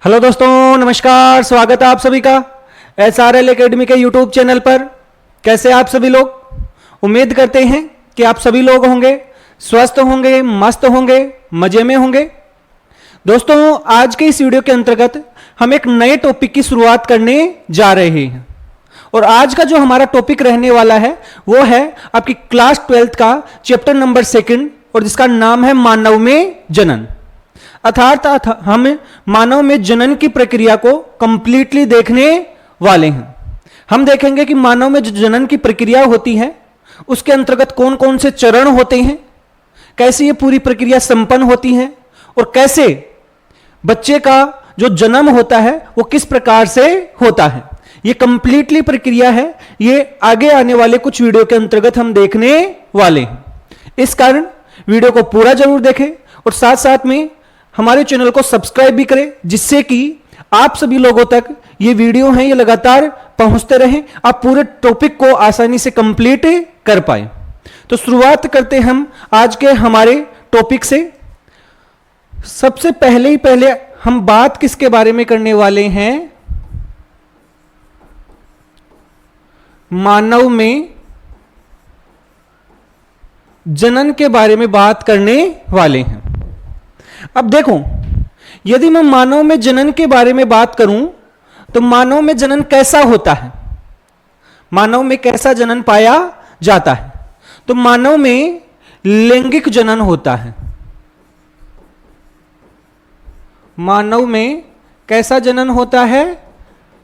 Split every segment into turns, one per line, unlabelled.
Hello दोस्तों, नमस्कार। स्वागत है आप सभी का SRL एकेडमी के यूट्यूब चैनल पर। कैसे आप सभी लोग? उम्मीद करते हैं कि आप सभी लोग होंगे स्वस्थ होंगे, मस्त होंगे, मजे में होंगे। दोस्तों, आज के इस वीडियो के अंतर्गत हम एक नए टॉपिक की शुरुआत करने जा रहे हैं और आज का जो हमारा टॉपिक रहने वाला है वो है आपकी क्लास 12th का चैप्टर नंबर 2 और जिसका नाम है मानव में जनन। अर्थात हम मानव में जनन की प्रक्रिया को कंप्लीटली देखने वाले हैं। हम देखेंगे कि मानव में जो जनन की प्रक्रिया होती है उसके अंतर्गत कौन कौन से चरण होते हैं, कैसे ये पूरी प्रक्रिया संपन्न होती है और कैसे बच्चे का जो जन्म होता है वो किस प्रकार से होता है। ये कंप्लीटली प्रक्रिया है, ये आगे आने वाले कुछ वीडियो के अंतर्गत हम देखने वाले हैं। इस कारण वीडियो को पूरा जरूर देखें और साथ साथ में हमारे चैनल को सब्सक्राइब भी करें, जिससे कि आप सभी लोगों तक ये वीडियो हैं ये लगातार पहुंचते रहें, आप पूरे टॉपिक को आसानी से कंप्लीट कर पाए। तो शुरुआत करते हैं हम आज के हमारे टॉपिक से। सबसे पहले हम बात किसके बारे में करने वाले हैं? मानव में जनन के बारे में बात करने वाले हैं। अब देखो, यदि मैं मानव में जनन के बारे में बात करूं तो मानव में जनन कैसा होता है, मानव में कैसा जनन पाया जाता है? तो मानव में लैंगिक जनन होता है। मानव में कैसा जनन होता है?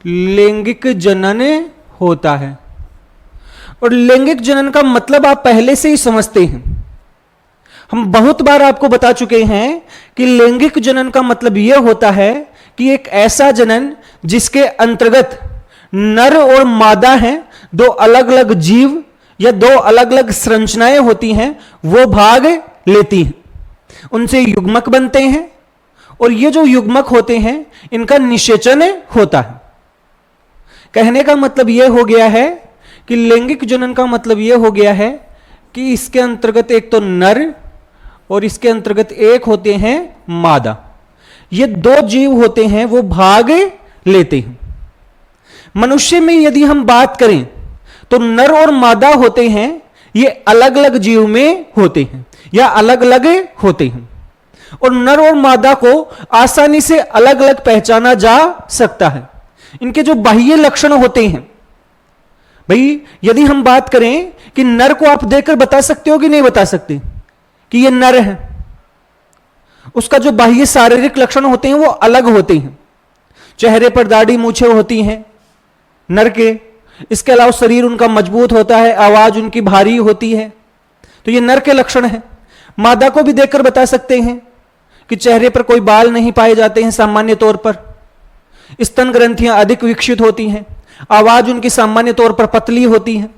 लैंगिक जनन होता है। और लैंगिक जनन का मतलब आप पहले से ही समझते हैं। हम बहुत बार आपको बता चुके हैं कि लैंगिक जनन का मतलब यह होता है कि एक ऐसा जनन जिसके अंतर्गत नर और मादा हैं, दो अलग अलग जीव या दो अलग अलग संरचनाएं होती हैं, वो भाग लेती हैं, उनसे युग्मक बनते हैं और ये जो युग्मक होते हैं इनका निषेचन होता है। कहने का मतलब यह हो गया है कि लैंगिक जनन का मतलब यह हो गया है कि इसके अंतर्गत एक तो नर और इसके अंतर्गत एक होते हैं मादा। ये दो जीव होते हैं वो भाग लेते हैं। मनुष्य में यदि हम बात करें तो नर और मादा होते हैं, ये अलग अलग जीव में होते हैं या अलग अलग होते हैं और नर और मादा को आसानी से अलग अलग पहचाना जा सकता है। इनके जो बाह्य लक्षण होते हैं, भाई यदि हम बात करें कि नर को आप देखकर बता सकते हो कि नहीं बता सकते कि ये नर है, उसका जो बाह्य शारीरिक लक्षण होते हैं वो अलग होते हैं। चेहरे पर दाढ़ी मूछें होती हैं नर के, इसके अलावा शरीर उनका मजबूत होता है, आवाज उनकी भारी होती है, तो ये नर के लक्षण है। मादा को भी देखकर बता सकते हैं कि चेहरे पर कोई बाल नहीं पाए जाते हैं सामान्य तौर पर, स्तन ग्रंथियां अधिक विकसित होती हैं, आवाज उनकी सामान्य तौर पर पतली होती है।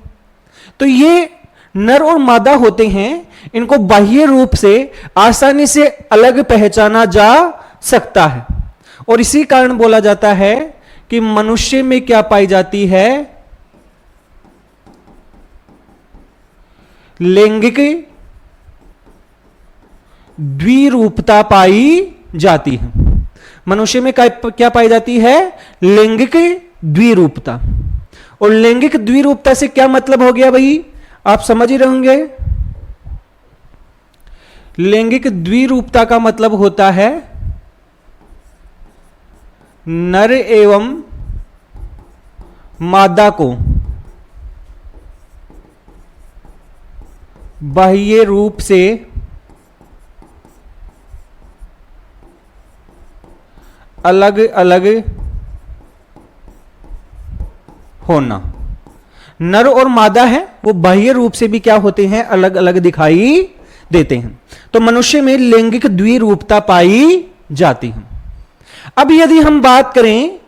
तो ये नर और मादा होते हैं, इनको बाह्य रूप से आसानी से अलग पहचाना जा सकता है और इसी कारण बोला जाता है कि मनुष्य में क्या पाई जाती है? लैंगिक द्विरूपता पाई जाती है। मनुष्य में क्या पाई जाती है? लैंगिक द्विरूपता। और लैंगिक द्विरूपता से क्या मतलब हो गया भाई? आप समझ ही रहेंगे। लैंगिक द्विरूपता का मतलब होता है नर एवं मादा को बाह्य रूप से अलग अलग होना। नर और मादा है वो बाह्य रूप से भी क्या होते हैं? अलग अलग दिखाई देते हैं। तो मनुष्य में लैंगिक द्विरूपता पाई जाती है। अब यदि हम बात करें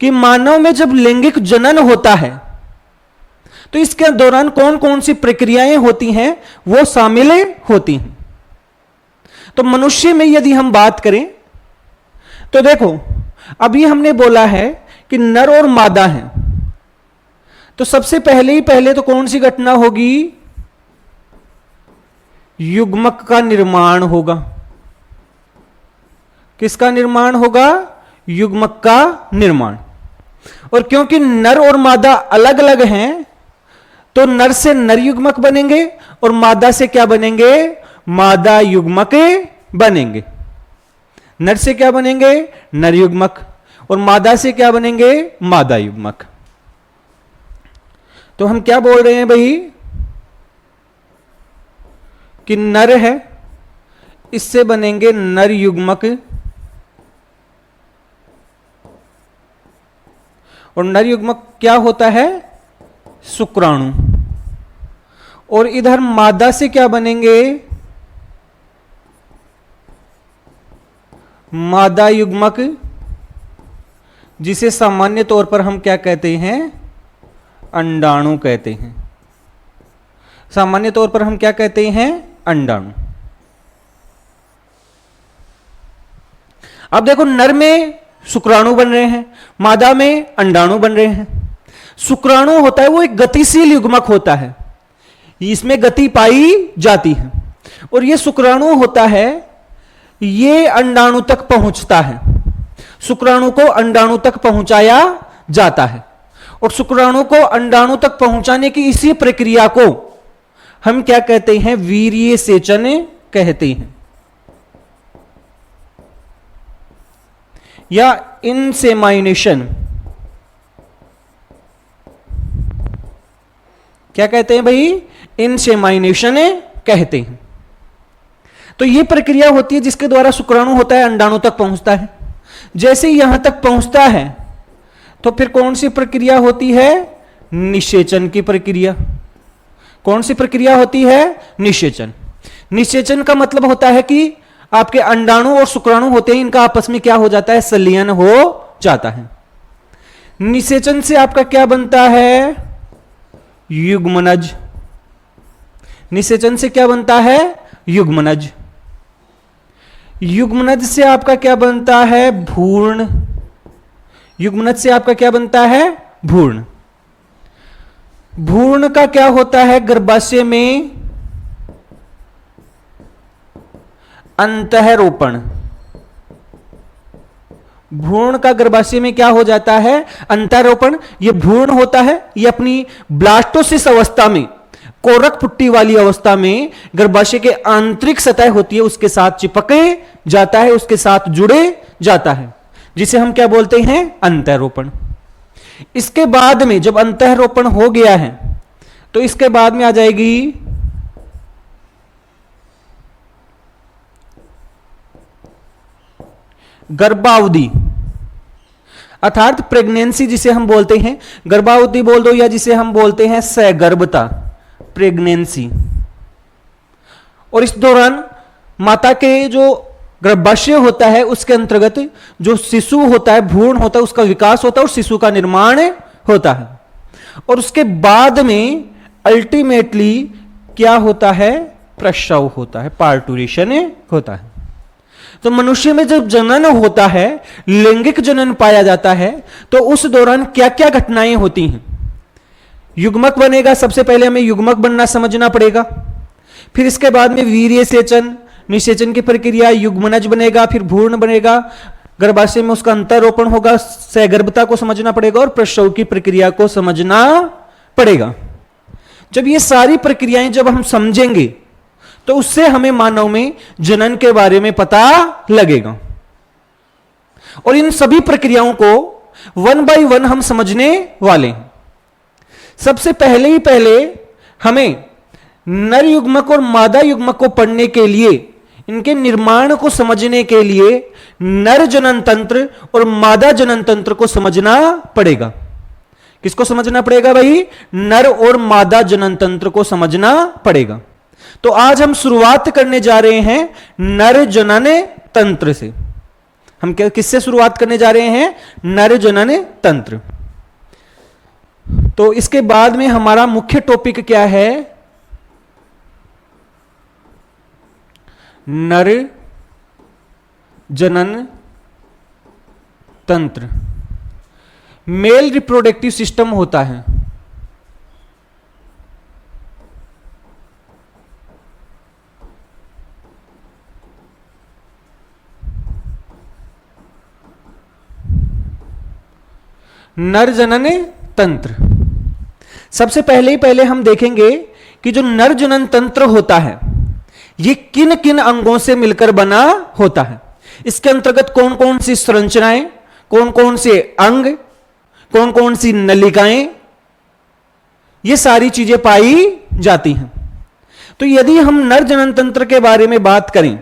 कि मानव में जब लैंगिक जनन होता है तो इसके दौरान कौन कौन सी प्रक्रियाएं होती हैं वो शामिल होती हैं। तो मनुष्य में यदि हम बात करें तो देखो, अभी हमने बोला है कि नर और मादा हैं, तो सबसे पहले तो कौन सी घटना होगी? युग्मक का निर्माण होगा। किसका निर्माण होगा? युग्मक का निर्माण। और क्योंकि नर और मादा अलग अलग हैं तो नर से नर युग्मक बनेंगे और मादा से क्या बनेंगे, मादा युग्मक बनेंगे। नर से क्या बनेंगे, नर युग्मक, और मादा से क्या बनेंगे, मादा युग्मक। तो हम क्या बोल रहे हैं भाई कि नर है, इससे बनेंगे नर युग्मक, और नर युग्मक क्या होता है, शुक्राणु। और इधर मादा से क्या बनेंगे, मादा युग्मक, जिसे सामान्य तौर पर हम क्या कहते हैं, अंडाणु कहते हैं। सामान्य तौर पर हम क्या कहते हैं, अंडाणु। अब देखो नर में शुक्राणु बन रहे हैं, मादा में अंडाणु बन रहे हैं। शुक्राणु होता है वो एक गतिशील युग्मक होता है, इसमें गति पाई जाती है। और ये शुक्राणु होता है, ये अंडाणु तक पहुंचता है, शुक्राणु को अंडाणु तक पहुंचाया जाता है। और शुक्राणु को अंडाणु तक पहुंचाने की इसी प्रक्रिया को हम क्या कहते हैं, वीर्य सेचन कहते हैं, या इनसेमाइनेशन। क्या कहते हैं भाई, इनसेमाइनेशन कहते हैं। तो यह प्रक्रिया होती है जिसके द्वारा शुक्राणु होता है अंडाणु तक पहुंचता है। जैसे ही यहां तक पहुंचता है तो फिर कौन सी प्रक्रिया होती है, निषेचन की प्रक्रिया। कौन सी प्रक्रिया होती है, निषेचन। निषेचन का मतलब होता है कि आपके अंडाणु और शुक्राणु होते हैं, इनका आपस में क्या हो जाता है, संलयन हो जाता है। निषेचन से आपका क्या बनता है, युग्मनज। निषेचन से क्या बनता है, युग्मनज। युग्मनज से आपका क्या बनता है, भ्रूण। युग्मनज से आपका क्या बनता है, भ्रूण। भ्रूण का क्या होता है, गर्भाशय में अंतःरोपण। भ्रूण का गर्भाशय में क्या हो जाता है, अंतःरोपण। यह भ्रूण होता है, यह अपनी ब्लास्टोसिस अवस्था में, कोरक पुट्टी वाली अवस्था में गर्भाशय के आंतरिक सतह होती है उसके साथ चिपके जाता है, उसके साथ जुड़े जाता है, जिसे हम क्या बोलते हैं, अंतःरोपण। इसके बाद में जब अंतःरोपण हो गया है तो इसके बाद में आ जाएगी गर्भावधि, अर्थात प्रेगनेंसी जिसे हम बोलते हैं, गर्भावधि बोल दो, या जिसे हम बोलते हैं सगर्भता, प्रेगनेंसी। और इस दौरान माता के जो गर्भाशय होता है उसके अंतर्गत जो शिशु होता है, भ्रूण होता है, उसका विकास होता है और शिशु का निर्माण होता है। और उसके बाद में अल्टीमेटली क्या होता है, प्रसव होता है, पार्टुरेशन होता है। तो मनुष्य में जब जनन होता है, लैंगिक जनन पाया जाता है, तो उस दौरान क्या क्या घटनाएं होती हैं। युग्मक बनेगा, सबसे पहले हमें युग्मक बनना समझना पड़ेगा। फिर इसके बाद में वीर्य सेचन, निषेचन की प्रक्रिया, युग्मनज बनेगा, फिर भ्रूण बनेगा, गर्भाशय में उसका अंतःरोपण होगा, सगर्भता को समझना पड़ेगा और प्रसव की प्रक्रिया को समझना पड़ेगा। जब ये सारी प्रक्रियाएं जब हम समझेंगे तो उससे हमें मानव में जनन के बारे में पता लगेगा। और इन सभी प्रक्रियाओं को वन बाय वन हम समझने वाले हैं। सबसे पहले ही पहले हमें नर युग्मक और मादा युग्मक को पढ़ने के लिए, इनके निर्माण को समझने के लिए नर जनन तंत्र और मादा जनन तंत्र को समझना पड़ेगा। किसको समझना पड़ेगा भाई, नर और मादा जनन तंत्र को समझना पड़ेगा। तो आज हम शुरुआत करने जा रहे हैं नर जनन तंत्र से। हम किससे शुरुआत करने जा रहे हैं, नर जनन तंत्र। तो इसके बाद में हमारा मुख्य टॉपिक क्या है, नर जनन तंत्र। मेल रिप्रोडक्टिव सिस्टम होता है। नर जनन तंत्र। सबसे पहले हम देखेंगे कि जो नर जनन तंत्र होता है ये किन किन अंगों से मिलकर बना होता है। इसके अंतर्गत कौन कौन सी संरचनाएं, कौन कौन से अंग, कौन कौन सी नलिकाएं, ये सारी चीजें पाई जाती हैं। तो यदि हम नर जनन तंत्र के बारे में बात करें,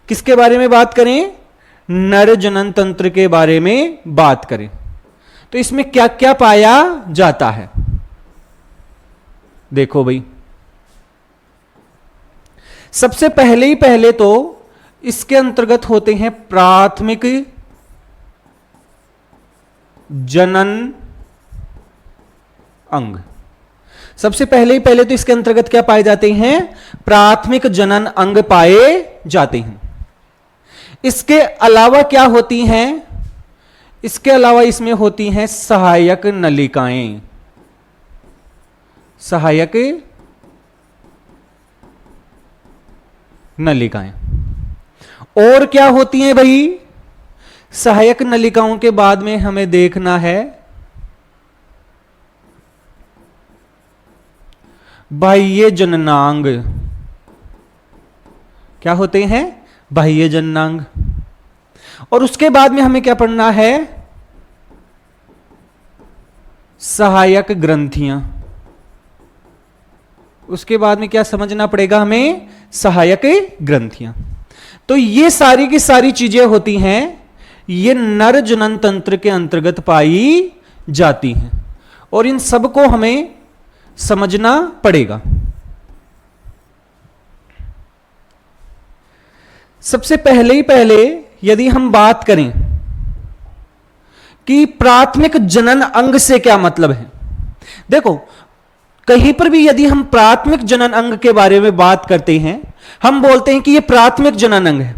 किसके बारे में बात करें, नर जनन तंत्र के बारे में बात करें, तो इसमें क्या क्या पाया जाता है। देखो भाई, सबसे पहले तो इसके अंतर्गत होते हैं प्राथमिक जनन अंग। सबसे पहले तो इसके अंतर्गत क्या पाए जाते हैं, प्राथमिक जनन अंग पाए जाते हैं। इसके अलावा क्या होती हैं, इसके अलावा इसमें होती हैं सहायक नलिकाएं। सहायक नलिकाएं और क्या होती हैं भाई, सहायक नलिकाओं के बाद में हमें देखना है बाह्य जननांग। क्या होते हैं, बाह्य जननांग। और उसके बाद में हमें क्या पढ़ना है, सहायक ग्रंथियां। उसके बाद में क्या समझना पड़ेगा हमें, सहायक ग्रंथियां। तो ये सारी की सारी चीजें होती हैं, ये नर जनन तंत्र के अंतर्गत पाई जाती हैं और इन सबको हमें समझना पड़ेगा। सबसे पहले यदि हम बात करें कि प्राथमिक जनन अंग से क्या मतलब है, देखो कहीं पर भी यदि हम प्राथमिक जनन अंग के बारे में बात करते हैं, हम बोलते हैं कि यह प्राथमिक जनन अंग है।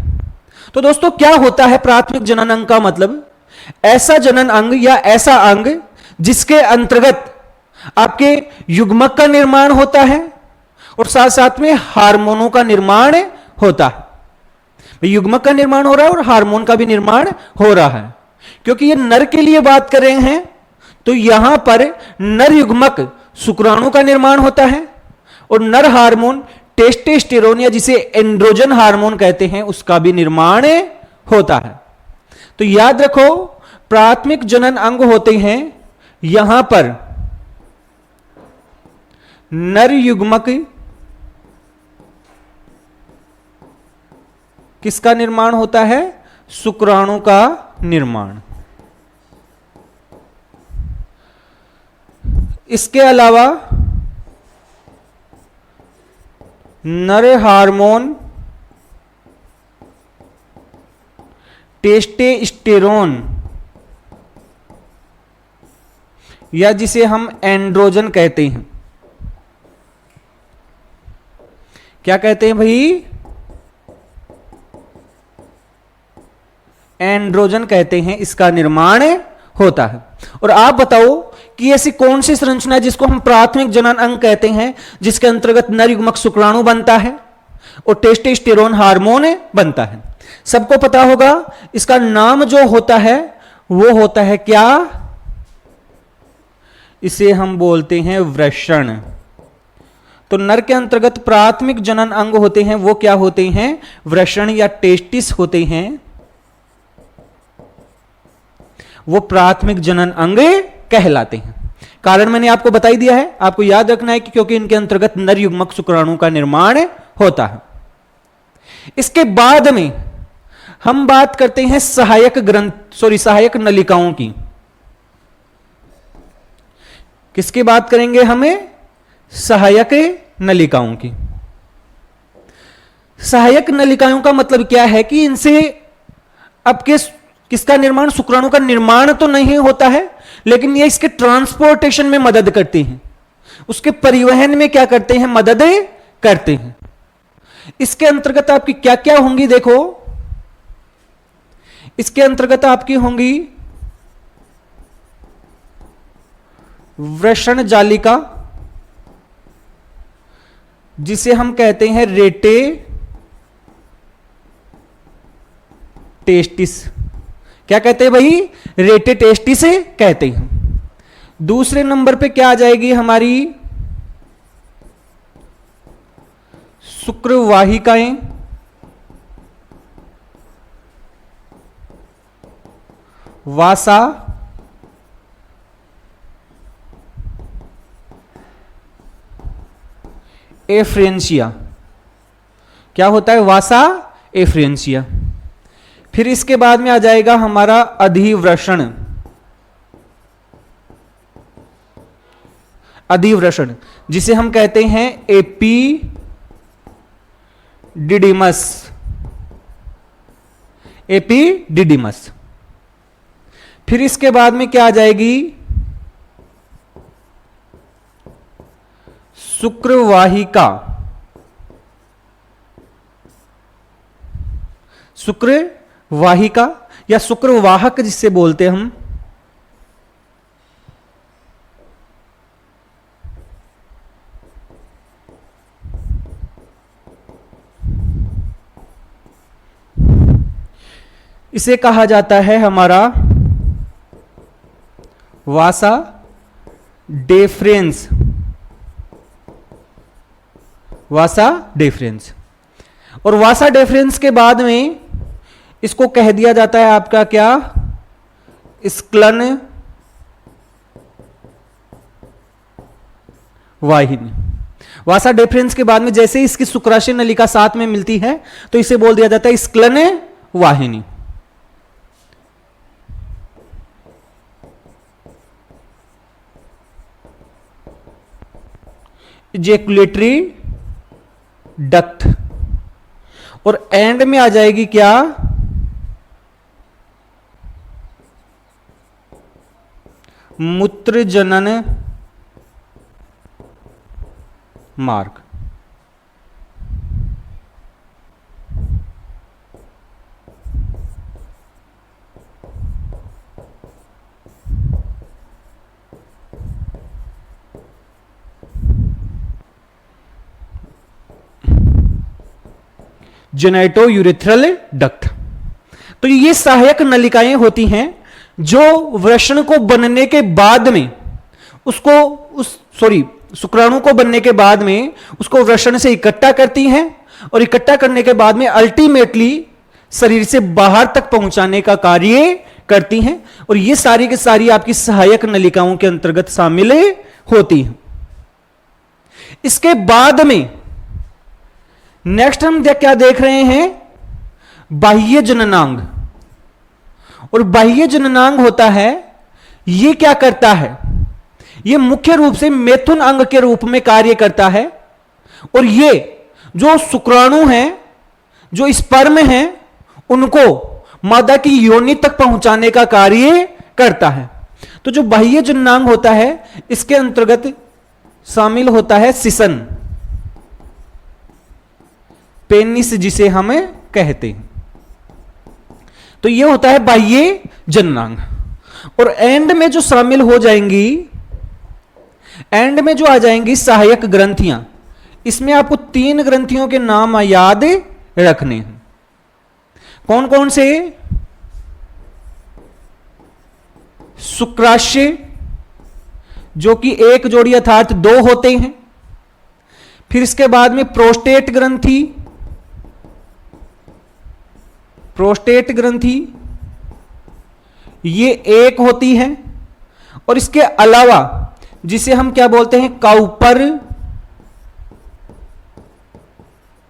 तो दोस्तों क्या होता है प्राथमिक जनन अंग का मतलब, ऐसा जनन अंग या ऐसा अंग जिसके अंतर्गत आपके युग्मक का निर्माण होता है और साथ साथ में हार्मोनों का निर्माण होता है। युग्मक का निर्माण हो रहा है और हार्मोन का भी निर्माण हो रहा है। क्योंकि ये नर के लिए बात कर रहे हैं तो यहां पर नर युग्मक शुक्राणु का निर्माण होता है और नर हार्मोन टेस्टोस्टेरोन या जिसे एंड्रोजन हार्मोन कहते हैं उसका भी निर्माण होता है। तो याद रखो प्राथमिक जनन अंग होते हैं, यहां पर नर युग्मक किसका निर्माण होता है, शुक्राणु का निर्माण। इसके अलावा नर हार्मोन टेस्टोस्टेरोन या जिसे हम एंड्रोजन कहते हैं, क्या कहते हैं भाई, एंड्रोजन कहते हैं, इसका निर्माण होता है। और आप बताओ कि ऐसी कौन सी संरचना है जिसको हम प्राथमिक जनन अंग कहते हैं, जिसके अंतर्गत नर युग्मक शुक्राणु बनता है और टेस्टोस्टेरोन हार्मोन बनता है। सबको पता होगा इसका नाम जो होता है वो होता है क्या, इसे हम बोलते हैं वृषण। तो नर के अंतर्गत प्राथमिक जनन अंग होते हैं वो क्या होते हैं, वृषण या टेस्टिस होते हैं, वो प्राथमिक जनन अंग कहलाते हैं। कारण मैंने आपको बता ही दिया है, आपको याद रखना है कि क्योंकि इनके अंतर्गत नर युग्मक शुक्राणु का निर्माण होता है। इसके बाद में हम बात करते हैं सहायक नलिकाओं की। किसकी बात करेंगे, हमें सहायक नलिकाओं की। सहायक नलिकाओं का मतलब क्या है कि इनसे आपके किसका निर्माण, शुक्राणु का निर्माण तो नहीं होता है, लेकिन ये इसके ट्रांसपोर्टेशन में मदद करते हैं, उसके परिवहन में क्या करते हैं, मदद करते हैं। इसके अंतर्गत आपकी क्या क्या होंगी, देखो इसके अंतर्गत आपकी होंगी वृषण जालिका, जिसे हम कहते हैं रेटे टेस्टिस, क्या कहते हैं भाई? रेटे टेस्टी से कहते हैं। दूसरे नंबर पे क्या आ जाएगी हमारी? शुक्रवाहिकाएं, वासा एफ्रेंशिया। क्या होता है? वासा एफ्रेंशिया। फिर इसके बाद में आ जाएगा हमारा अधिवृषण। अधिवृषण जिसे हम कहते हैं एपीडिडिमस। एपीडिडिमस। फिर इसके बाद में क्या आ जाएगी? शुक्रवाहिका। शुक्रवाहिका या शुक्रवाहक जिससे बोलते हम। इसे कहा जाता है हमारा वासा डेफरेंस। वासा डेफरेंस। और वासा डेफरेंस के बाद में इसको कह दिया जाता है आपका क्या? स्क्लन वाहिनी। वासा डेफरेंस के बाद में जैसे ही इसकी शुक्राशय नलिका साथ में मिलती है तो इसे बोल दिया जाता है स्क्लन वाहिनी। Ejaculatory duct. और एंड में आ जाएगी क्या? मूत्र जनन मार्ग। Genito urethral duct. तो ये सहायक नलिकाएं होती हैं जो वृषण को बनने के बाद में शुक्राणु को बनने के बाद में उसको वृषण से इकट्ठा करती हैं और इकट्ठा करने के बाद में अल्टीमेटली शरीर से बाहर तक पहुंचाने का कार्य करती हैं। और ये सारी की सारी आपकी सहायक नलिकाओं के अंतर्गत शामिल होती हैं। इसके बाद में नेक्स्ट हम क्या देख रहे हैं? बाह्य जननांग। और बाह्य जननांग होता है, ये क्या करता है? ये मुख्य रूप से मैथुन अंग के रूप में कार्य करता है। और ये जो शुक्राणु हैं, जो स्पर्म हैं, उनको मादा की योनि तक पहुंचाने का कार्य करता है। तो जो बाह्य जननांग होता है इसके अंतर्गत शामिल होता है सिसन, पेनिस जिसे हम कहते हैं। तो यह होता है बाह्य जननांग। और एंड में जो शामिल हो जाएंगी, एंड में जो आ जाएंगी सहायक ग्रंथियां। इसमें आपको 3 ग्रंथियों के नाम याद रखने हैं। कौन कौन से? शुक्राशय जो कि एक जोड़ी अर्थात 2 होते हैं। फिर इसके बाद में प्रोस्टेट ग्रंथि, प्रोस्टेट ग्रंथि ये 1 होती है। और इसके अलावा जिसे हम क्या बोलते हैं? काउपर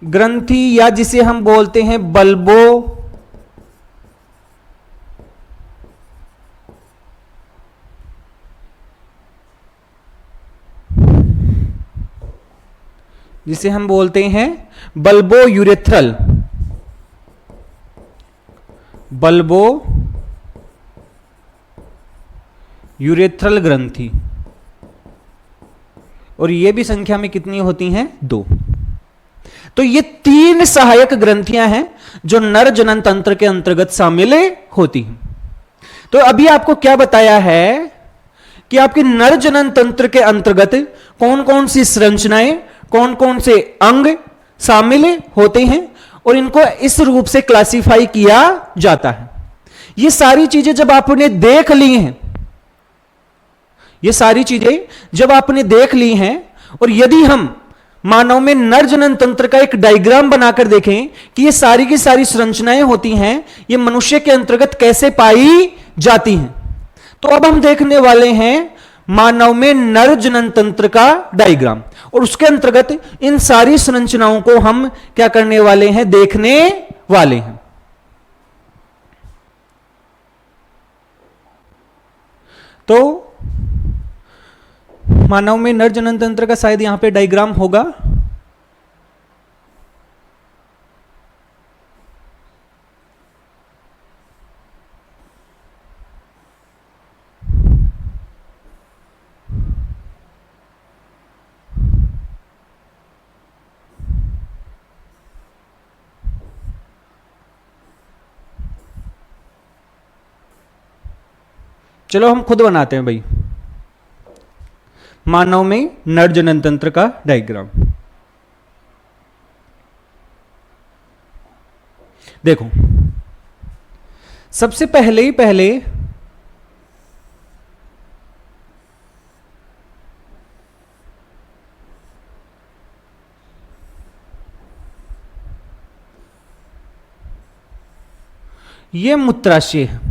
ग्रंथि या जिसे हम बोलते हैं बल्बो जिसे हम बोलते हैं बल्बो यूरेथ्रल, बल्बो यूरेथ्रल ग्रंथि। और ये भी संख्या में कितनी होती हैं? 2। तो ये 3 सहायक ग्रंथियां हैं जो नर जनन तंत्र के अंतर्गत शामिल होती हैं। तो अभी आपको क्या बताया है कि आपके नर जनन तंत्र के अंतर्गत कौन कौन सी संरचनाएं, कौन कौन से अंग शामिल होते हैं और इनको इस रूप से क्लासिफाई किया जाता है। ये सारी चीजें जब आपने देख ली हैं, ये सारी चीजें जब आपने देख ली हैं, और यदि हम मानव में नर जनन तंत्र का एक डायग्राम बनाकर देखें कि ये सारी की सारी संरचनाएं होती हैं, ये मनुष्य के अंतर्गत कैसे पाई जाती हैं, तो अब हम देखने वाले हैं मानव में नर जनन तंत्र का डायग्राम, और उसके अंतर्गत इन सारी संरचनाओं को हम क्या करने वाले हैं, देखने वाले हैं। तो मानव में नर जनन तंत्र का शायद यहां पे डायग्राम होगा। चलो हम खुद बनाते हैं भाई, मानव में नर जनन तंत्र का डायग्राम। देखो, सबसे पहले ये मूत्राशय है।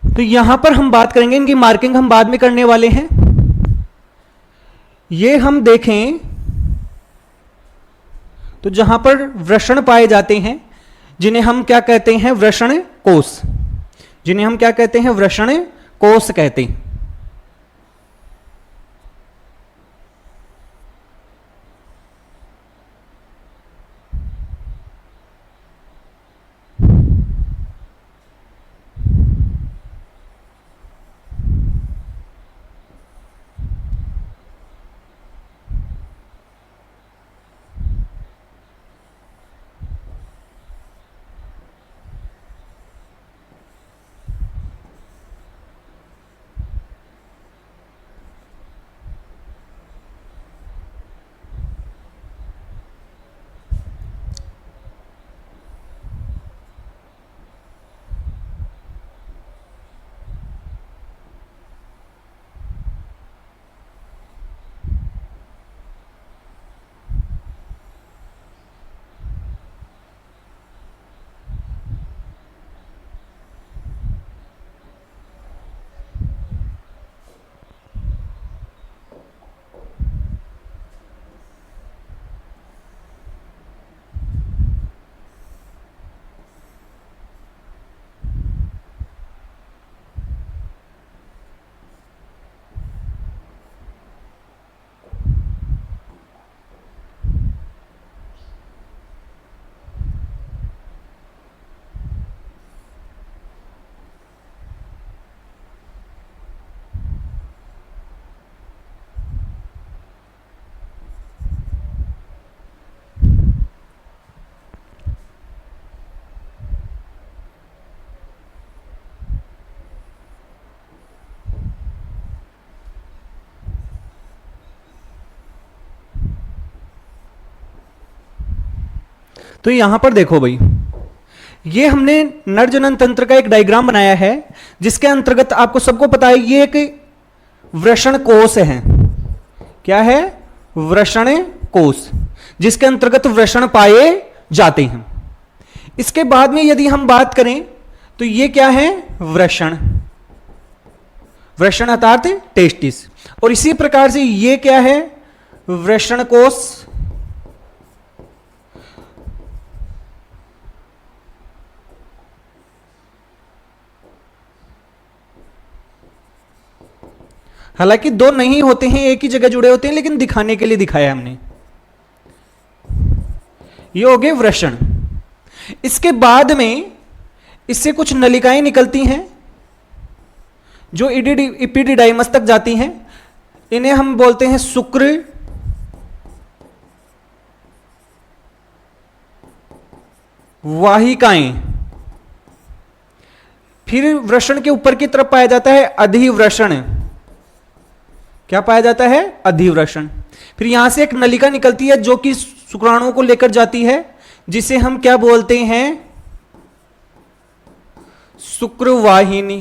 तो यहां पर हम बात करेंगे, इनकी मार्किंग हम बाद में करने वाले हैं। ये हम देखें तो जहां पर वृषण पाए जाते हैं, जिन्हें हम क्या कहते हैं, वृषण कोष, जिन्हें हम क्या कहते हैं, वृषण कोष कहते हैं। तो यहां पर देखो भाई, ये हमने नर जनन तंत्र का एक डायग्राम बनाया है, जिसके अंतर्गत आपको सबको पता है ये एक वृषण कोष है। क्या है? वृषण कोष, जिसके अंतर्गत वृषण पाए जाते हैं। इसके बाद में यदि हम बात करें तो ये क्या है, वृषण। वृषण अर्थात टेस्टिस। और इसी प्रकार से ये क्या है, वृषण कोश। हालांकि दो नहीं होते हैं, एक ही जगह जुड़े होते हैं, लेकिन दिखाने के लिए दिखाया हमने। ये हो गए वृषण। इसके बाद में इससे कुछ नलिकाएं निकलती हैं जो इपिडिडाइमस तक जाती हैं। इन्हें हम बोलते हैं शुक्र वाहिकाएं। फिर वृषण के ऊपर की तरफ पाया जाता है अधिवृषण। क्या पाया जाता है, अधिवृषण। फिर यहां से एक नलिका निकलती है जो कि शुक्राणुओं को लेकर जाती है, जिसे हम क्या बोलते हैं, शुक्रवाहिनी।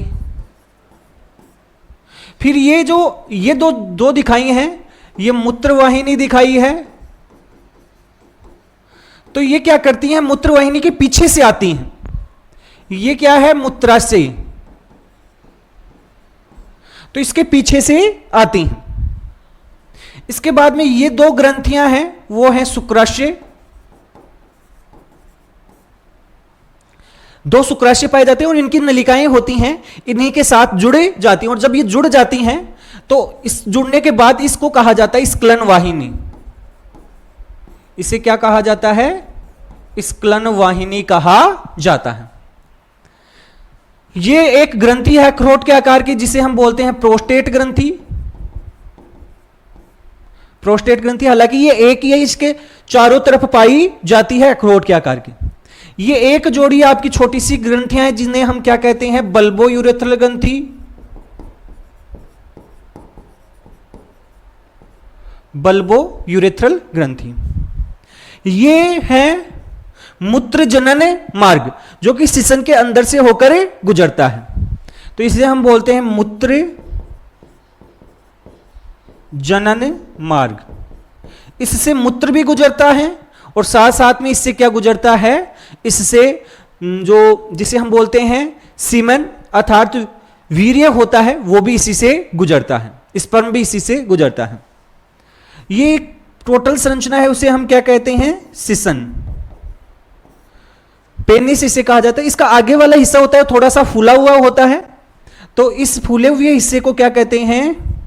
फिर ये दो दिखाई हैं, ये मूत्रवाहिनी दिखाई है। तो ये क्या करती हैं, मूत्रवाहिनी के पीछे से आती हैं। ये क्या है, मूत्राशय। तो इसके पीछे से आती हैं। इसके बाद में ये दो ग्रंथियां हैं, वो हैं शुक्राशय। दो शुक्राशय पाए जाते हैं और इनकी नलिकाएं होती हैं, इन्हीं के साथ जुड़े जाती हैं। और जब ये जुड़ जाती हैं तो इस जुड़ने के बाद इसको कहा जाता है स्क्लन वाहिनी। इसे क्या कहा जाता है, स्क्लन वाहिनी कहा जाता है। ये एक ग्रंथि है अखरोट के आकार की, जिसे हम बोलते हैं प्रोस्टेट ग्रंथि। प्रोस्टेट ग्रंथि, हालांकि ये एक ही है, इसके चारों तरफ पाई जाती है अखरोट के आकार की। ये एक जोड़ी आपकी छोटी सी ग्रंथियां हैं जिन्हें हम क्या कहते हैं, बल्बो यूरेथ्रल ग्रंथि। बल्बो यूरेथ्रल ग्रंथि। ये है मूत्र जनन मार्ग, जो कि सिसन के अंदर से होकर गुजरता है। तो इसे हम बोलते हैं मूत्र जनन मार्ग। इससे मूत्र भी गुजरता है और साथ साथ में इससे क्या गुजरता है, इससे जो जिसे हम बोलते हैं सीमेन अर्थात वीर्य होता है, वो भी इसी से गुजरता है। स्पर्म भी इसी से गुजरता है। ये टोटल संरचना है, उसे हम क्या कहते हैं, सिसन। पेनिस इसे कहा जाता है। इसका आगे वाला हिस्सा होता है थोड़ा सा फूला हुआ होता है, तो इस फूले हुए हिस्से को क्या कहते हैं,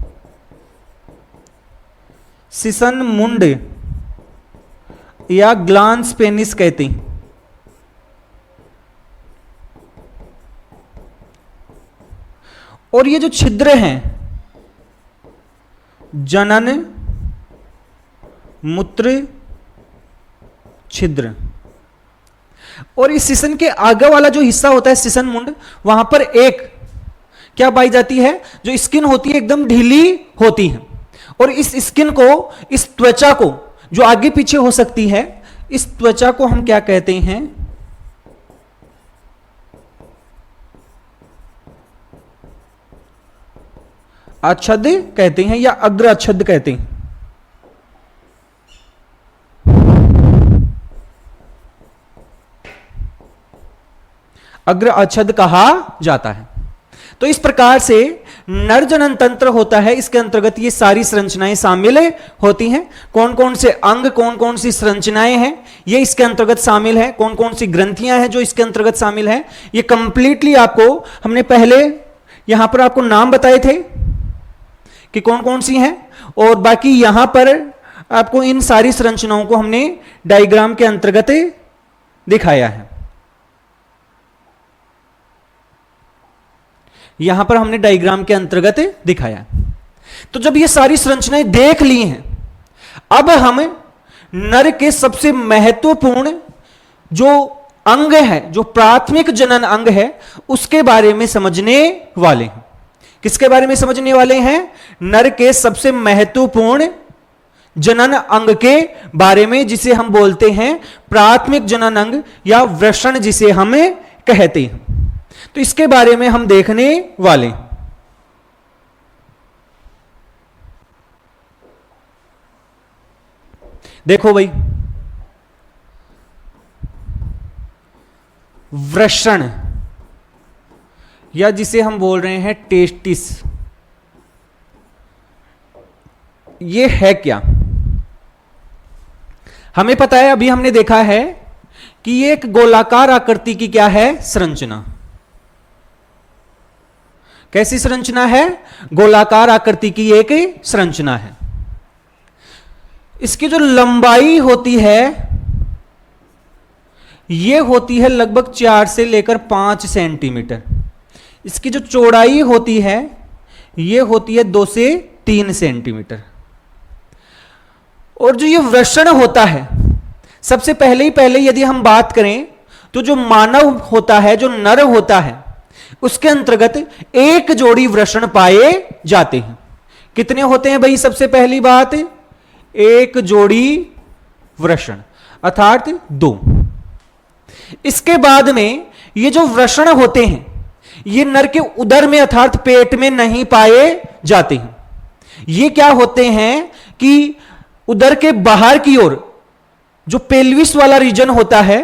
सिसन मुंड या ग्लांस पेनिस कहते हैं। और ये जो छिद्र हैं, जनन मूत्र छिद्र, और इस सिसन के आगे वाला जो हिस्सा होता है सिसन मुंड, वहां पर एक क्या पाई जाती है, जो स्किन होती है एकदम ढीली होती है। और इस स्किन को, इस त्वचा को जो आगे पीछे हो सकती है, इस त्वचा को हम क्या कहते हैं, आच्छद कहते हैं या अग्र आच्छद कहते हैं। अग्र आच्छद कहा जाता है। तो इस प्रकार से नर जनन तंत्र होता है, इसके अंतर्गत ये सारी संरचनाएं शामिल होती हैं। कौन कौन से अंग, कौन कौन सी संरचनाएं हैं, ये इसके अंतर्गत शामिल है। कौन कौन सी ग्रंथियां हैं जो इसके अंतर्गत शामिल है, ये कंप्लीटली आपको हमने पहले यहां पर आपको नाम बताए थे कि कौन कौन सी हैं, और बाकी यहां पर आपको इन सारी संरचनाओं को हमने डायग्राम के अंतर्गत दिखाया है। यहां पर हमने डायग्राम के अंतर्गत दिखाया। तो जब ये सारी संरचनाएं देख ली हैं, अब हम नर के सबसे महत्वपूर्ण जो अंग है, जो प्राथमिक जनन अंग है, उसके बारे में समझने वाले हैं। किसके बारे में समझने वाले हैं, नर के सबसे महत्वपूर्ण जनन अंग के बारे में, जिसे हम बोलते हैं प्राथमिक जनन अंग या वृषण जिसे हम कहते हैं। तो इसके बारे में हम देखने वाले हैं। देखो भाई, वृषण, या जिसे हम बोल रहे हैं टेस्टिस, ये है क्या? हमें पता है, अभी हमने देखा है कि ये एक गोलाकार आकृति की क्या है? संरचना। कैसी संरचना है? गोलाकार आकृति की एक संरचना है। इसकी जो लंबाई होती है ये होती है लगभग 4 से लेकर 5 सेंटीमीटर। इसकी जो चौड़ाई होती है ये होती है 2 से 3 सेंटीमीटर। और जो ये वृषण होता है, सबसे पहले यदि हम बात करें तो जो मानव होता है, जो नर होता है, उसके अंतर्गत एक जोड़ी वृषण पाए जाते हैं। कितने होते हैं भाई? सबसे पहली बात, एक जोड़ी वृषण अर्थात 2। इसके बाद में ये जो वृषण होते हैं ये नर के उदर में अर्थात पेट में नहीं पाए जाते हैं। ये क्या होते हैं कि उदर के बाहर की ओर जो पेल्विस वाला रीजन होता है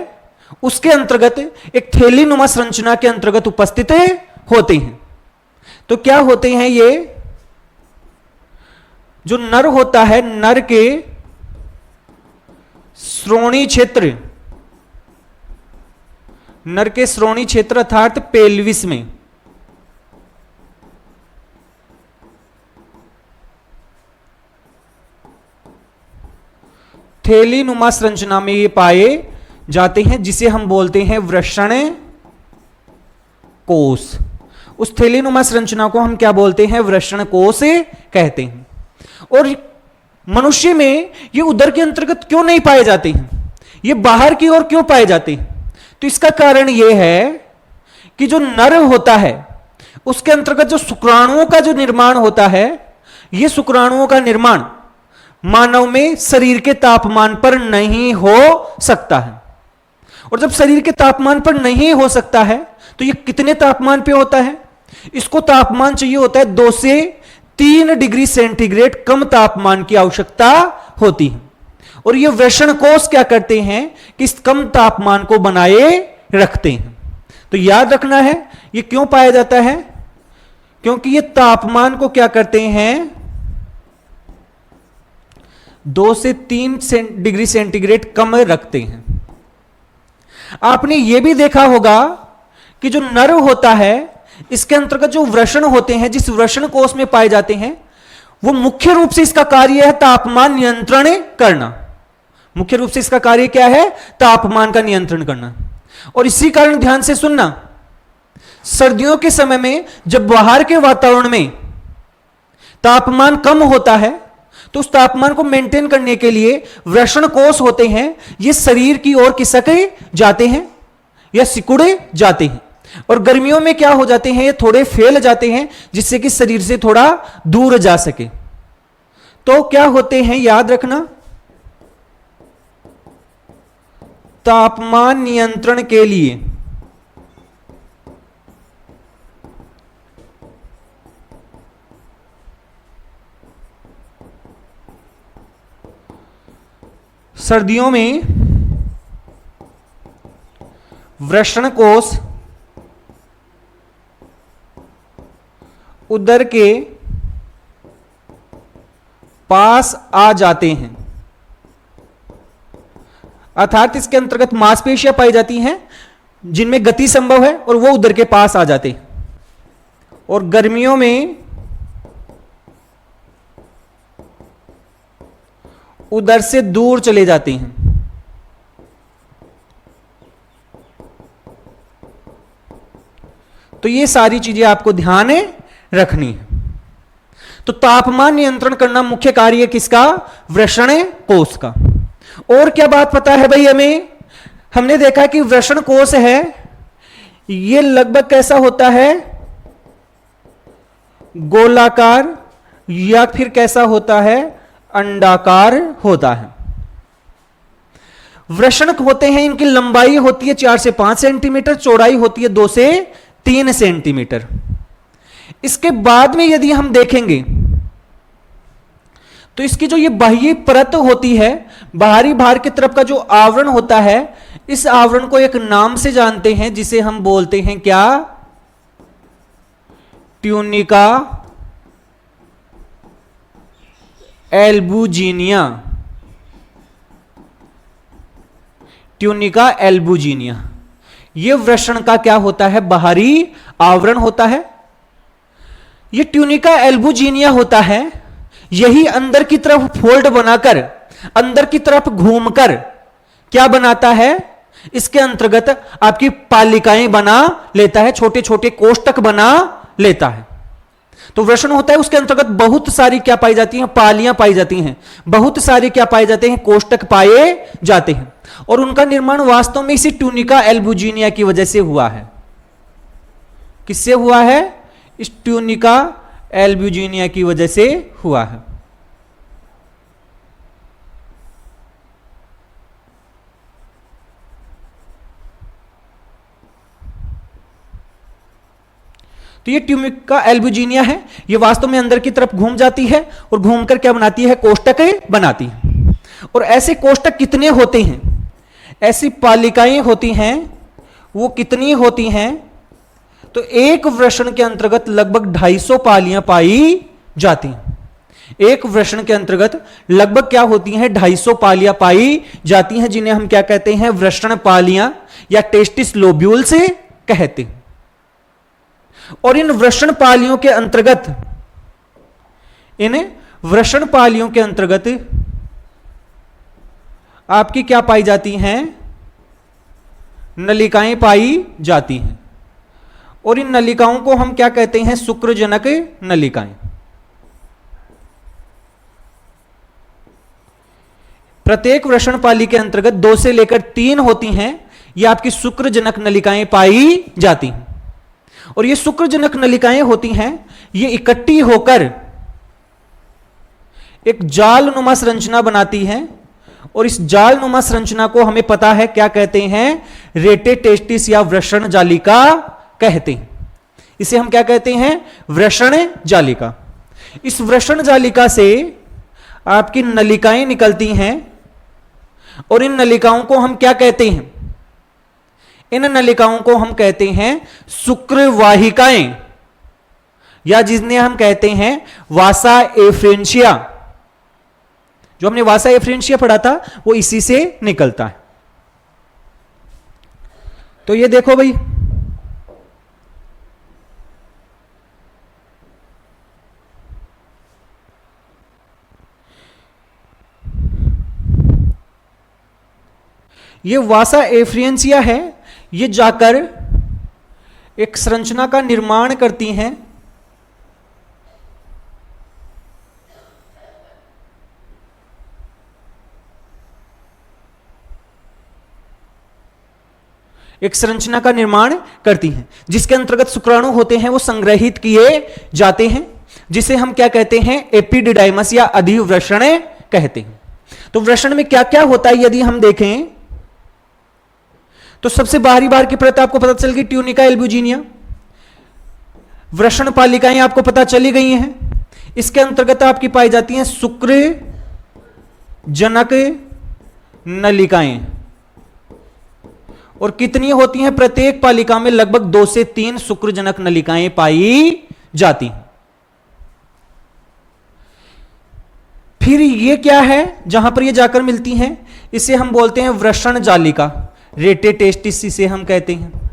उसके अंतर्गत एक थैलीनुमा संरचना के अंतर्गत उपस्थित होते हैं। तो क्या होते हैं ये? जो नर होता है, नर के श्रोणी क्षेत्र, नर के श्रोणी क्षेत्र अर्थात पेल्विस में थैलीनुमा संरचना में ये पाए जाते हैं, जिसे हम बोलते हैं वृषण कोष। उस थैलीनुमा संरचना को हम क्या बोलते हैं? वृषण कोष कहते हैं। और मनुष्य में ये उदर के अंतर्गत क्यों नहीं पाए जाते हैं? ये बाहर की ओर क्यों पाए जाते हैं? तो इसका कारण यह है कि जो नर होता है उसके अंतर्गत जो शुक्राणुओं का जो निर्माण होता है, ये शुक्राणुओं का निर्माण मानव में शरीर के तापमान पर नहीं हो सकता है। और जब शरीर के तापमान पर नहीं हो सकता है तो ये कितने तापमान पे होता है? इसको तापमान चाहिए होता है 2 से 3 डिग्री सेंटीग्रेड कम तापमान की आवश्यकता होती है। और ये वृषण कोष क्या करते हैं कि इस कम तापमान को बनाए रखते हैं। तो याद रखना है ये क्यों पाया जाता है? क्योंकि ये तापमान को क्या करते हैं? 2 से 3 डिग्री सेंटीग्रेड कम रखते हैं। आपने यह भी देखा होगा कि जो नर होता है इसके अंतर्गत जो वृषण होते हैं, जिस वृषण कोष में पाए जाते हैं, वो मुख्य रूप से इसका कार्य है तापमान नियंत्रण करना। मुख्य रूप से इसका कार्य क्या है? तापमान का नियंत्रण करना। और इसी कारण ध्यान से सुनना, सर्दियों के समय में जब बाहर के वातावरण में तापमान कम होता है तो उस तापमान को मेंटेन करने के लिए वृषण कोष होते हैं, ये शरीर की ओर खिसके जाते हैं या सिकुड़े जाते हैं। और गर्मियों में क्या हो जाते हैं? ये थोड़े फैल जाते हैं जिससे कि शरीर से थोड़ा दूर जा सके। तो क्या होते हैं? याद रखना, तापमान नियंत्रण के लिए सर्दियों में वृषण कोष उदर के पास आ जाते हैं, अर्थात इसके अंतर्गत मांसपेशियां पाई जाती हैं जिनमें गति संभव है और वो उदर के पास आ जाते हैं। और गर्मियों में उदर से दूर चले जाते हैं। तो ये सारी चीजें आपको ध्यान रखनी है। तो तापमान नियंत्रण करना मुख्य कार्य किसका? वृषण कोष का। और क्या बात पता है भाई हमें? हमने देखा कि वृषण कोष है ये लगभग कैसा होता है? गोलाकार या फिर कैसा होता है? अंडाकार होता है। वृषण होते हैं, इनकी लंबाई होती है 4 से 5 सेंटीमीटर, चौड़ाई होती है 2 से 3 सेंटीमीटर। इसके बाद में यदि हम देखेंगे तो इसकी जो ये बाह्य परत होती है, बाहरी भार की तरफ का जो आवरण होता है, इस आवरण को एक नाम से जानते हैं जिसे हम बोलते हैं क्या? Tunica albuginea. ट्यूनिका एल्बुजिनिया ये वृषण का क्या होता है? बाहरी आवरण होता है। ये ट्यूनिका एल्बुजिनिया होता है, यही अंदर की तरफ फोल्ड बनाकर, अंदर की तरफ घूमकर क्या बनाता है? इसके अंतर्गत आपकी पालिकाएं बना लेता है, छोटे छोटे कोष्टक बना लेता है। तो वृषण होता है, उसके अंतर्गत बहुत सारी क्या पाई जाती हैं? पालियां पाई जाती हैं, बहुत सारे क्या पाए जाते हैं? कोष्टक पाए जाते हैं। और उनका निर्माण वास्तव में इसी ट्यूनिका एल्बुजिनिया की वजह से हुआ है। किससे हुआ है? इस ट्यूनिका एल्बुजिनिया की वजह से हुआ है। तो ये ट्यूनिका एल्बुजिनिया है, ये वास्तव में अंदर की तरफ घूम जाती है और घूमकर क्या बनाती है? कोष्टक बनाती है। और ऐसे कोष्टक कितने होते हैं? ऐसी पालिकाएं होती हैं, वो कितनी होती हैं? तो एक वृषण के अंतर्गत लगभग 250 पालियां पाई जाती हैं। एक वृषण के अंतर्गत लगभग क्या होती हैं? 250 पालियां पाई जाती हैं, जिन्हें हम क्या कहते हैं? वृषण पालियां या टेस्टिस लोब्यूल से कहते हैं। और इन वृषण पालियों के अंतर्गत, इन वृषण पालियों के अंतर्गत आपकी क्या पाई जाती हैं? नलिकाएं पाई जाती हैं। और इन नलिकाओं को हम क्या कहते हैं? शुक्रजनक नलिकाएं। प्रत्येक वृषण पाली के अंतर्गत 2 से लेकर 3 होती हैं, ये आपकी शुक्रजनक नलिकाएं पाई जाती हैं। और ये शुक्रजनक नलिकाएं होती हैं, ये इकट्ठी होकर एक जालनुमा संरचना बनाती हैं। और इस जालनुमा संरचना को हमें पता है क्या कहते हैं? रेटे टेस्टिस या वृषण जालिका कहते हैं। इसे हम क्या कहते हैं? वृषण जालिका। इस वृषण जालिका से आपकी नलिकाएं निकलती हैं और इन नलिकाओं को हम क्या कहते हैं? इन नलिकाओं को हम कहते हैं शुक्रवाहिकाएं, या जिन्हें हम कहते हैं वासा एफ्रेंशिया। जो हमने वासा एफ्रेंशिया पढ़ा था वो इसी से निकलता है। तो ये देखो भाई, ये वासा एफ्रेंशिया है, ये जाकर एक संरचना का निर्माण करती हैं। एक संरचना का निर्माण करती हैं जिसके अंतर्गत शुक्राणु होते हैं, वो संग्रहित किए जाते हैं, जिसे हम क्या कहते हैं? एपिडिडाइमस या अधिवृषण कहते हैं। तो वृषण में क्या क्या होता है यदि हम देखें तो सबसे बाहरी बाहर की परत आपको पता चल गई, ट्यूनिका एल्बुजिनिया। वृषण पालिकाएं आपको पता चली गई हैं। इसके अंतर्गत आपकी पाई जाती हैं शुक्र जनक नलिकाएं। और कितनी होती हैं? प्रत्येक पालिका में लगभग 2 से 3 शुक्रजनक नलिकाएं पाई जाती हैं। फिर ये क्या है जहां पर ये जाकर मिलती हैं? इसे हम बोलते हैं वृषण जालिका, रेटे टेस्टिस इसे हम कहते हैं।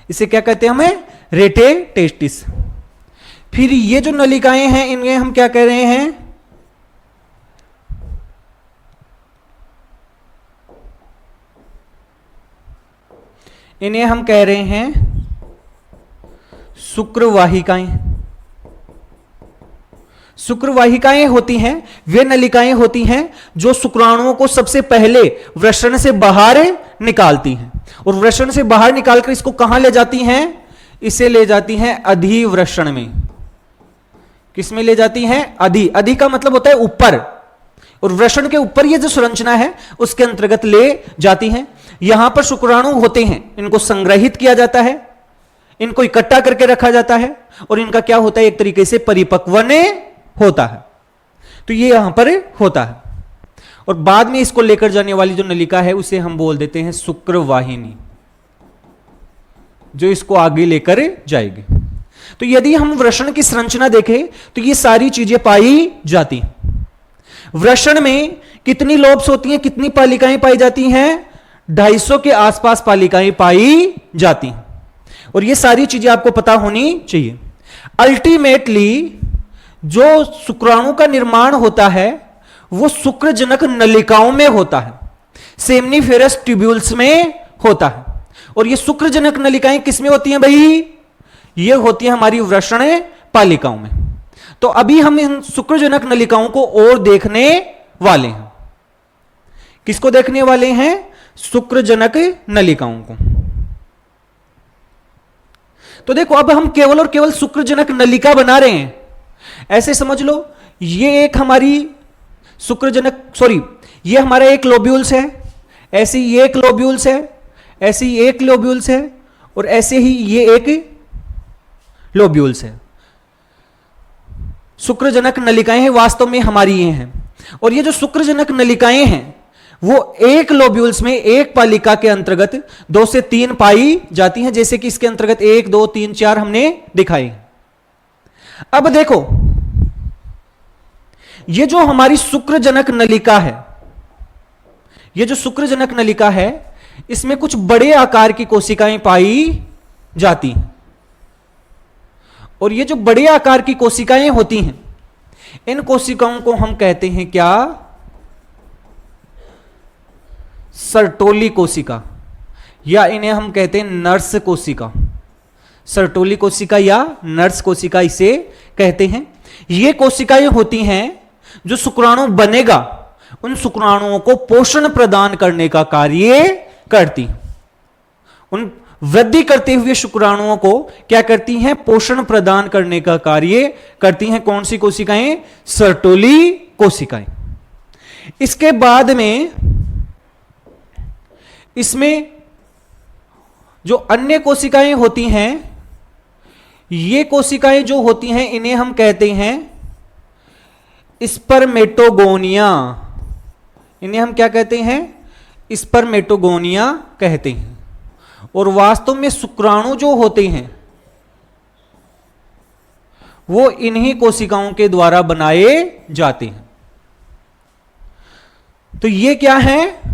इसे क्या कहते हैं? हमें रेटे टेस्टिस। फिर ये जो नलिकाएं हैं इन्हें हम क्या कह रहे हैं? इन्हें हम कह रहे हैं शुक्रवाहिकाएं। शुक्रवाहिकाएं होती हैं, वे नलिकाएं होती हैं जो शुक्राणुओं को सबसे पहले वृषण से बाहर निकालती हैं। और वृषण से बाहर निकालकर इसको कहां ले जाती हैं? इसे ले जाती हैं अधिवृषण में। किस में ले जाती हैं? अधि का मतलब होता है ऊपर, और वृषण के ऊपर ये जो संरचना है उसके अंतर्गत ले जाती हैं। यहां पर शुक्राणु होते हैं, इनको संग्रहित किया जाता है, इनको इकट्ठा करके रखा जाता है, और इनका क्या होता है? एक तरीके से परिपक्वन होता है। तो ये यहां पर होता है। और बाद में इसको लेकर जाने वाली जो नलिका है उसे हम बोल देते हैं शुक्रवाहिनी, जो इसको आगे लेकर जाएगी। तो यदि हम वृषण की संरचना देखें तो ये सारी चीजें पाई जाती हैं। वृषण में कितनी लोब्स होती हैं, कितनी पालिकाएं पाई जाती हैं? 250 के आसपास पालिकाएं पाई जाती हैं, और ये सारी चीजें आपको पता होनी चाहिए। अल्टीमेटली जो शुक्राणु का निर्माण होता है वो शुक्रजनक नलिकाओं में होता है, सेमनीफेरस ट्यूब्यूल्स में होता है। और ये शुक्रजनक नलिकाएं किसमें होती हैं भाई? ये होती है हमारी वृषण पालिकाओं में। तो अभी हम इन शुक्रजनक नलिकाओं को और देखने वाले हैं। किसको देखने वाले हैं? शुक्रजनक नलिकाओं को। तो देखो, अब हम केवल और केवल शुक्रजनक नलिका बना रहे हैं। ऐसे समझ लो, ये एक हमारी ये हमारा एक लोब्यूल्स है, ऐसे ये एक लोब्यूल्स है, ऐसे ही एक लोब्यूल्स है, और ऐसे ही ये एक लोब्यूल्स है। शुक्रजनक नलिकाएं हैं वास्तव में हमारी ये हैं, और ये जो शुक्रजनक नलिकाएं हैं वो एक लोब्यूल्स में एक पालिका के अंतर्गत 2 से 3 पाई जाती हैं, जैसे कि इसके अंतर्गत 1 2 3 4 हमने दिखाई। अब देखो, ये जो हमारी शुक्रजनक नलिका है, ये जो शुक्रजनक नलिका है, इसमें कुछ बड़े आकार की कोशिकाएं पाई जाती हैं, और ये जो बड़े आकार की कोशिकाएं होती हैं, इन कोशिकाओं को हम कहते हैं क्या? सर्टोली कोशिका, या इन्हें हम कहते हैं नर्स कोशिका। सर्टोली कोशिका या नर्स कोशिका इसे कहते हैं। ये कोशिकाएं होती हैं जो शुक्राणु बनेगा उन शुक्राणुओं को पोषण प्रदान करने का कार्य करती, उन वृद्धि करते हुए शुक्राणुओं को क्या करती हैं? पोषण प्रदान करने का कार्य करती हैं। कौन सी कोशिकाएं? सर्टोली कोशिकाएं। इसके बाद में इसमें जो अन्य कोशिकाएं होती हैं, ये कोशिकाएं जो होती हैं इन्हें हम कहते हैं स्पर्मेटोगोनिया। इन्हें हम क्या कहते हैं? स्पर्मेटोगोनिया कहते हैं। और वास्तव में शुक्राणु जो होते हैं वो इन्हीं कोशिकाओं के द्वारा बनाए जाते हैं। तो ये क्या है?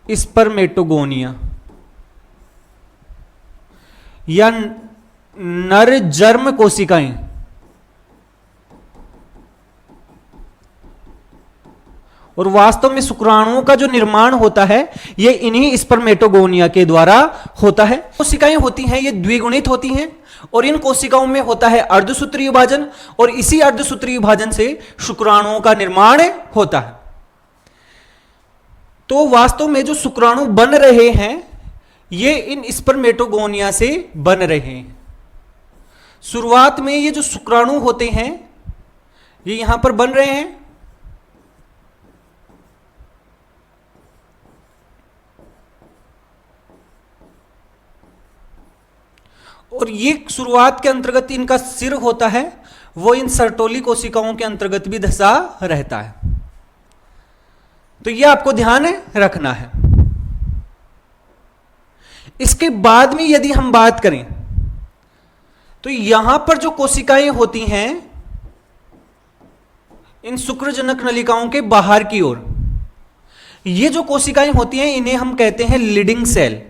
स्पर्मेटोगोनिया या नर जर्म कोशिकाएं। और वास्तव में शुक्राणुओं का जो निर्माण होता है ये इन्हीं स्पर्मेटोगोनिया के द्वारा होता है। कोशिकाएं होती हैं ये द्विगुणित होती हैं, और इन कोशिकाओं में होता है अर्धसूत्रीय विभाजन, और इसी अर्धसूत्रीय विभाजन से शुक्राणुओं का निर्माण होता है। तो वास्तव में जो शुक्राणु बन रहे हैं ये इन स्पर्मेटोगोनिया से बन रहे हैं। शुरुआत में ये जो शुक्राणु होते हैं ये यहां पर बन रहे हैं, और ये शुरुआत के अंतर्गत इनका सिर होता है वो इन सर्टोली कोशिकाओं के अंतर्गत भी धसा रहता है। तो ये आपको ध्यान रखना है। इसके बाद में यदि हम बात करें तो यहां पर जो कोशिकाएं होती हैं इन शुक्रजनक नलिकाओं के बाहर की ओर, ये जो कोशिकाएं होती हैं इन्हें हम कहते हैं लीडिंग सेल।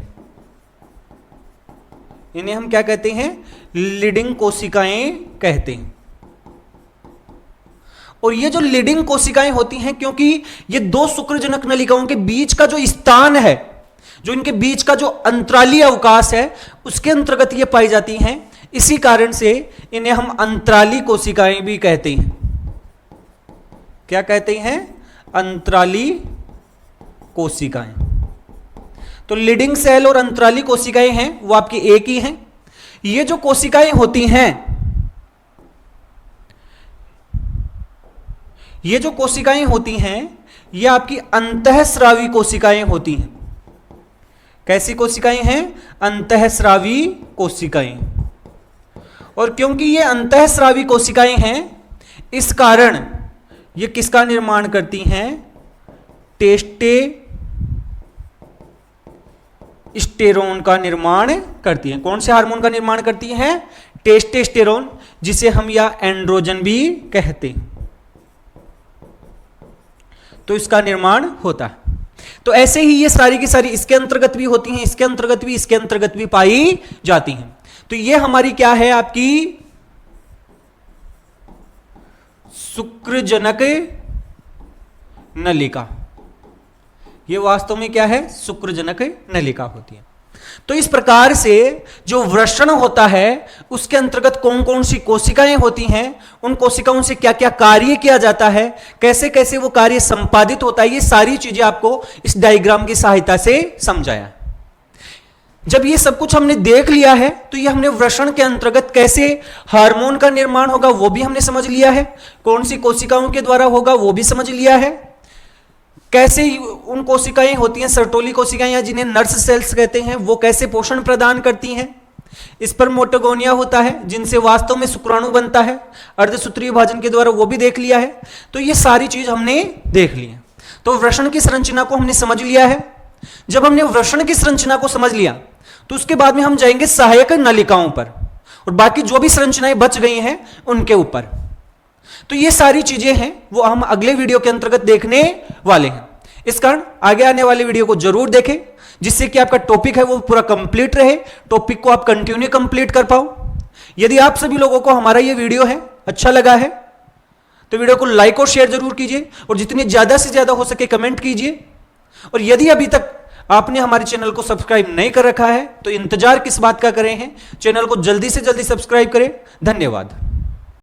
इन्हें हम क्या कहते हैं? लीडिंग कोशिकाएं कहते हैं। और ये जो लीडिंग कोशिकाएं होती हैं, क्योंकि ये 2 शुक्रजनक नलिकाओं के बीच का जो स्थान है, जो इनके बीच का जो अंतराली अवकाश है उसके अंतर्गत ये पाई जाती हैं, इसी कारण से इन्हें हम अंतराली कोशिकाएं भी कहते हैं। क्या कहते हैं? अंतराली कोशिकाएं। तो लीडिंग सेल और अंतराली कोशिकाएं हैं वो आपकी एक ही हैं। ये जो कोशिकाएं होती हैं, ये जो कोशिकाएं होती हैं ये आपकी अंतःस्रावी कोशिकाएं होती हैं। कैसी कोशिकाएं हैं? अंतःस्रावी कोशिकाएं। और क्योंकि ये अंतःस्रावी कोशिकाएं हैं, इस कारण ये किसका निर्माण करती हैं? टेस्टोस्टेरोन का निर्माण करती हैं। कौन से हार्मोन का निर्माण करती हैं? टेस्टोस्टेरोन, जिसे हम या एंड्रोजन भी कहते हैं। तो इसका निर्माण होता है। तो ऐसे ही ये सारी की सारी इसके अंतर्गत भी होती हैं, इसके अंतर्गत भी, इसके अंतर्गत भी पाई जाती हैं। तो ये हमारी क्या है? आपकी शुक्रजनक नलिका। ये वास्तव में क्या है? शुक्रजनक नलिका होती है। तो इस प्रकार से जो वृषण होता है उसके अंतर्गत कौन कौन सी कोशिकाएं होती हैं, उन कोशिकाओं से क्या क्या कार्य किया जाता है, कैसे कैसे वो कार्य संपादित होता है, ये सारी चीजें आपको इस डायग्राम की सहायता से समझाया। जब ये सब कुछ हमने देख लिया है तो ये हमने वृषण के अंतर्गत कैसे हार्मोन का निर्माण होगा वो भी हमने समझ लिया है, कौन सी कोशिकाओं के द्वारा होगा वो भी समझ लिया है, कैसे उन कोशिकाएं होती हैं सर्टोली कोशिकाएं या जिन्हें नर्स सेल्स कहते हैं, वो कैसे पोषण प्रदान करती हैं, स्पर्मेटोगोनिया होता है जिनसे वास्तव में शुक्राणु बनता है अर्धसूत्रीय विभाजन के द्वारा, वो भी देख लिया है। तो ये सारी चीज हमने देख ली है। तो वृषण की संरचना को हमने समझ लिया है। जब हमने वृषण की संरचना को समझ लिया तो उसके बाद में हम जाएंगे सहायक नलिकाओं पर और बाकी जो भी संरचनाएं बच गई हैं उनके ऊपर। तो ये सारी चीजें हैं वो हम अगले वीडियो के अंतर्गत देखने वाले हैं। इस कारण आगे आने वाले वीडियो को जरूर देखें जिससे कि आपका टॉपिक है वो पूरा कंप्लीट रहे, टॉपिक को आप कंटिन्यू कंप्लीट कर पाओ। यदि आप सभी लोगों को हमारा ये वीडियो है अच्छा लगा है तो वीडियो को लाइक और शेयर जरूर कीजिए और जितनी ज्यादा से ज्यादा हो सके कमेंट कीजिए। और यदि अभी तक आपने हमारे चैनल को सब्सक्राइब नहीं कर रखा है तो इंतजार किस बात का कर रहे हैं, चैनल को जल्दी से जल्दी सब्सक्राइब करें। धन्यवाद।